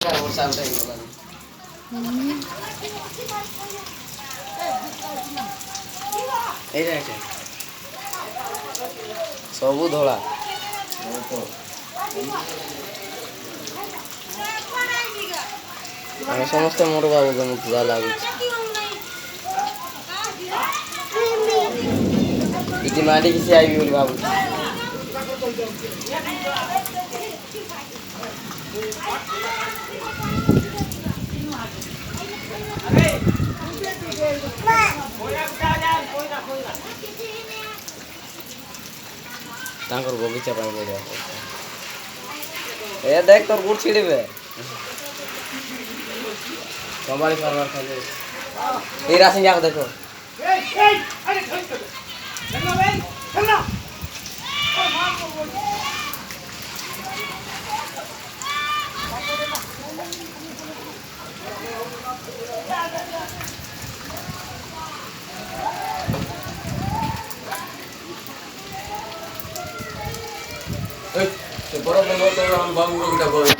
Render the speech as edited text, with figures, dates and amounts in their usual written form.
ବର୍ଷା ଉଠେଇ ଗଲାଣି। ଏଇଟା ଏଇଟା ସବୁ ଧଳା। ଆମେ ସମସ୍ତେ ମୋର ବାବୁ କେମିତି ଯାହା ଲାଗୁଛି। ଏଠି ମାରିକି ସେ ଆଇବି ବୋଲି ଭାବୁଛି। ତାଙ୍କର ବଗିଚା ପାଇଁ ବଢ଼ିଆ ଏ ଦେଖ ତୋର ଗୁଡ଼ ଛିଡ଼ିବେ ସମ୍ଭାଳି ପାରବାର ଖାଲି ଏଇ ରାଶି ଯାକ ଦେଖ बड़ा बंद बाबू